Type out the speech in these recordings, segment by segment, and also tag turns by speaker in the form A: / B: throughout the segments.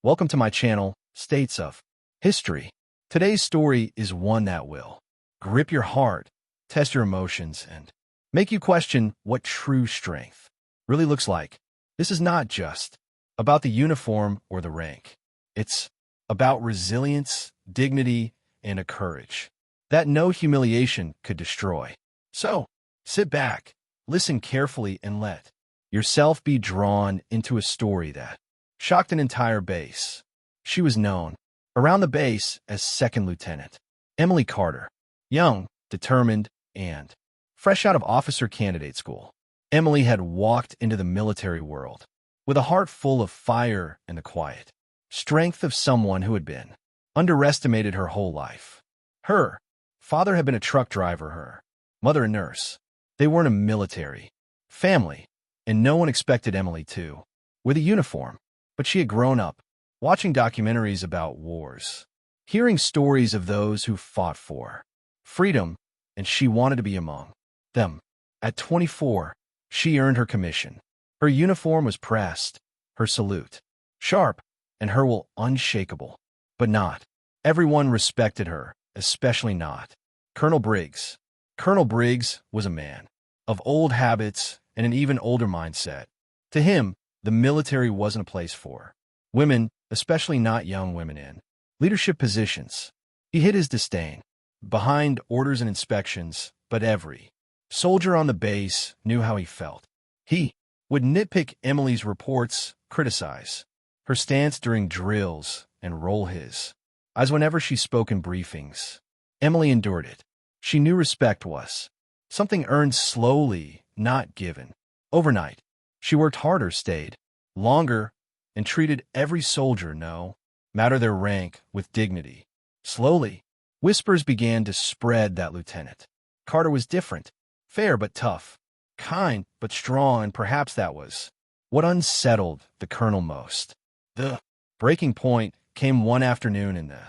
A: Welcome to my channel, States of History. Today's story is one that will grip your heart, test your emotions, and make you question what true strength really looks like. This is not just about the uniform or the rank. It's about resilience, dignity, and a courage that no humiliation could destroy. So, sit back, listen carefully, and let yourself be drawn into a story that shocked an entire base. She was known around the base as Second Lieutenant Emily Carter. Young, determined, and fresh out of officer candidate school, Emily had walked into the military world with a heart full of fire and the quiet strength of someone who had been underestimated her whole life. Her father had been a truck driver, her mother a nurse. They weren't a military family, and no one expected Emily to wear the uniform. But she had grown up watching documentaries about wars, hearing stories of those who fought for freedom, and she wanted to be among them. At 24, she earned her commission. Her uniform was pressed, her salute sharp, and her will unshakable. But not everyone respected her, especially not Colonel Briggs. Colonel Briggs was a man of old habits and an even older mindset. To him, the military wasn't a place for women, especially not young women in leadership positions. He hid his disdain behind orders and inspections, but every soldier on the base knew how he felt. He would nitpick Emily's reports, criticize her stance during drills, and roll his eyes whenever she spoke in briefings. Emily endured it. She knew respect was something earned slowly, not given overnight. She worked harder, stayed longer, and treated every soldier, no matter their rank, with dignity. Slowly, whispers began to spread that Lieutenant Carter was different, fair but tough, kind but strong, and perhaps that was what unsettled the colonel most. The breaking point came one afternoon in the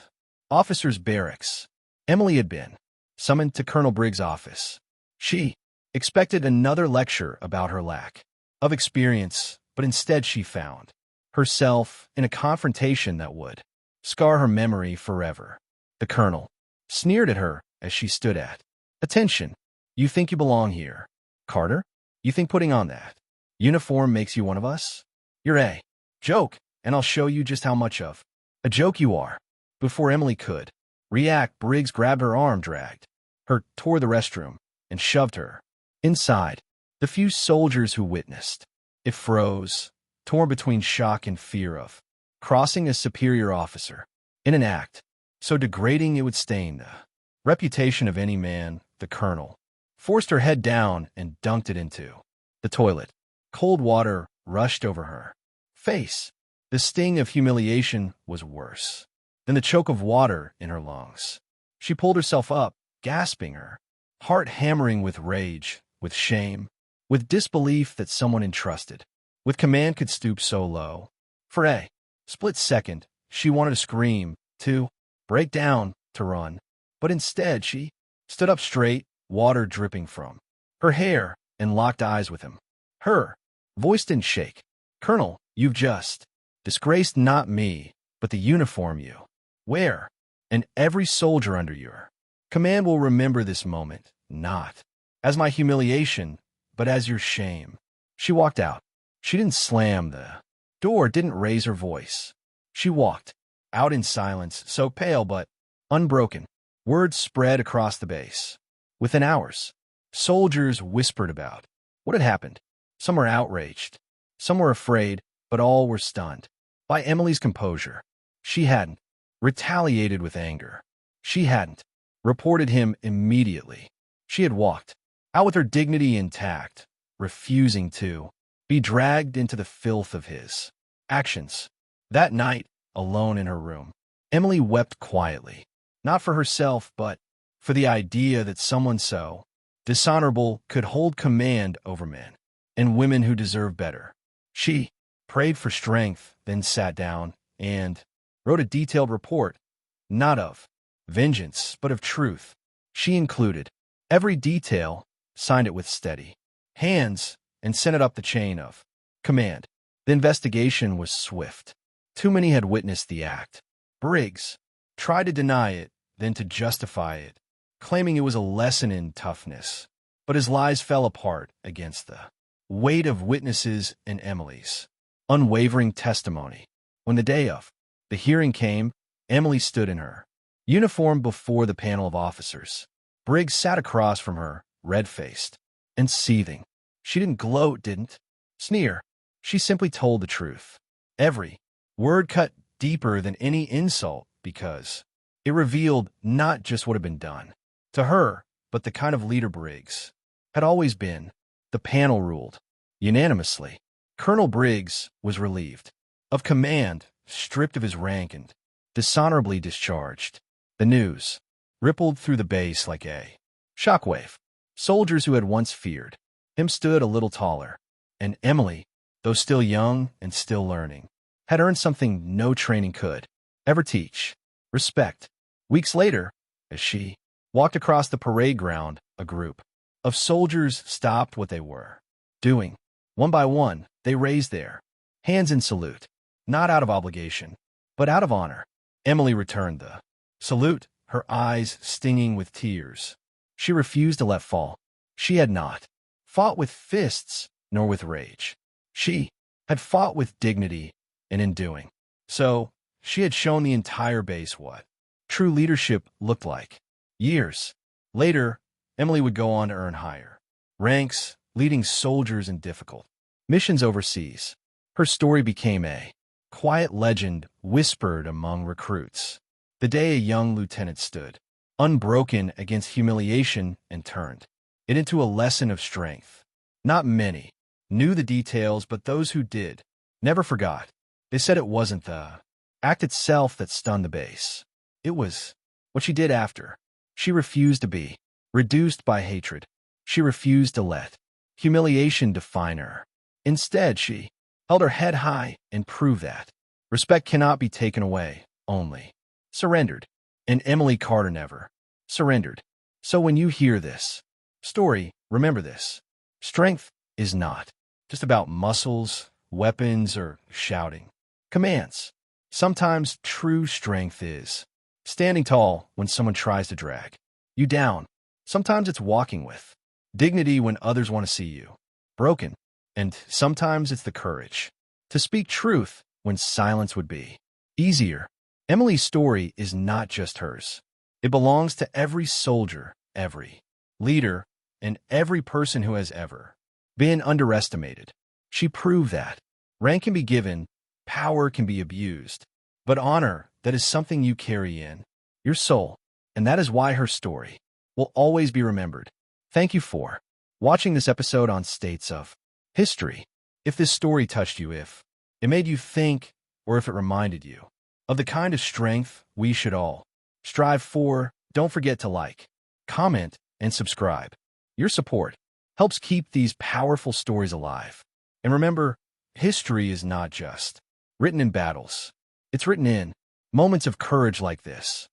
A: officers' barracks. Emily had been summoned to Colonel Briggs' office. She expected another lecture about her lack of experience, but instead she found herself in a confrontation that would scar her memory forever. The colonel sneered at her as she stood at attention. "You think you belong here, Carter? You think putting on that uniform makes you one of us? You're a joke, and I'll show you just how much of a joke you are." Before Emily could react, Briggs grabbed her arm, dragged her toward the restroom, and shoved her inside. The few soldiers who witnessed it froze, torn between shock and fear of crossing a superior officer in an act so degrading it would stain the reputation of any man. The colonel forced her head down and dunked it into the toilet. Cold water rushed over her face. The sting of humiliation was worse than the choke of water in her lungs. She pulled herself up, gasping, her heart hammering with rage, with shame, with disbelief that someone entrusted with command could stoop so low. For a split second, she wanted to scream, to break down, to run. But instead, she stood up straight, water dripping from her hair, and locked eyes with him. Her voice didn't shake. "Colonel, you've just disgraced not me, but the uniform you wear, and every soldier under your command will remember this moment, not as my humiliation, but as your shame." She walked out. She didn't slam the door, didn't raise her voice. She walked out in silence, so pale but unbroken. Words spread across the base. Within hours, soldiers whispered about what had happened. Some were outraged, some were afraid, but all were stunned by Emily's composure. She hadn't retaliated with anger. She hadn't reported him immediately. She had walked out with her dignity intact, refusing to be dragged into the filth of his actions. That night, alone in her room, Emily wept quietly, not for herself, but for the idea that someone so dishonorable could hold command over men and women who deserve better. She prayed for strength, then sat down and wrote a detailed report, not of vengeance, but of truth. She included every detail, signed it with steady hands, and sent it up the chain of command. The investigation was swift. Too many had witnessed the act. Briggs tried to deny it, then to justify it, claiming it was a lesson in toughness. But his lies fell apart against the weight of witnesses and Emily's unwavering testimony. When the day of the hearing came, Emily stood in her uniform before the panel of officers. Briggs sat across from her, red-faced and seething. She didn't gloat, didn't sneer. She simply told the truth. Every word cut deeper than any insult because it revealed not just what had been done to her, but the kind of leader Briggs had always been. The panel ruled unanimously. Colonel Briggs was relieved of command, stripped of his rank, and dishonorably discharged. The news rippled through the base like a shockwave. Soldiers who had once feared him stood a little taller, and Emily, though still young and still learning, had earned something no training could ever teach: respect. Weeks later, as she walked across the parade ground, a group of soldiers stopped what they were doing. One by one, they raised their hands in salute, not out of obligation, but out of honor. Emily returned the salute, her eyes stinging with tears. She refused to let fall. She had not fought with fists nor with rage. She had fought with dignity, and in doing so, she had shown the entire base what true leadership looked like. Years later, Emily would go on to earn higher ranks, leading soldiers in difficult missions overseas. Her story became a quiet legend whispered among recruits. The day a young lieutenant stood unbroken against humiliation and turned it into a lesson of strength. Not many knew the details, but those who did never forgot. They said it wasn't the act itself that stunned the base. It was what she did after. She refused to be reduced by hatred. She refused to let humiliation define her. Instead, she held her head high and proved that respect cannot be taken away, only surrendered. And Emily Carter never surrendered. So when you hear this story, remember this: strength is not just about muscles, weapons, or shouting commands. Sometimes true strength is standing tall when someone tries to drag you down. Sometimes it's walking with dignity when others want to see you broken. And sometimes it's the courage to speak truth when silence would be easier. Emily's story is not just hers. It belongs to every soldier, every leader, and every person who has ever been underestimated. She proved that rank can be given, power can be abused, but honor, that is something you carry in your soul. And that is why her story will always be remembered. Thank you for watching this episode on States of History. If this story touched you, if it made you think, or if it reminded you of the kind of strength we should all strive for, don't forget to like, comment, and subscribe. Your support helps keep these powerful stories alive. And remember, history is not just written in battles. It's written in moments of courage like this.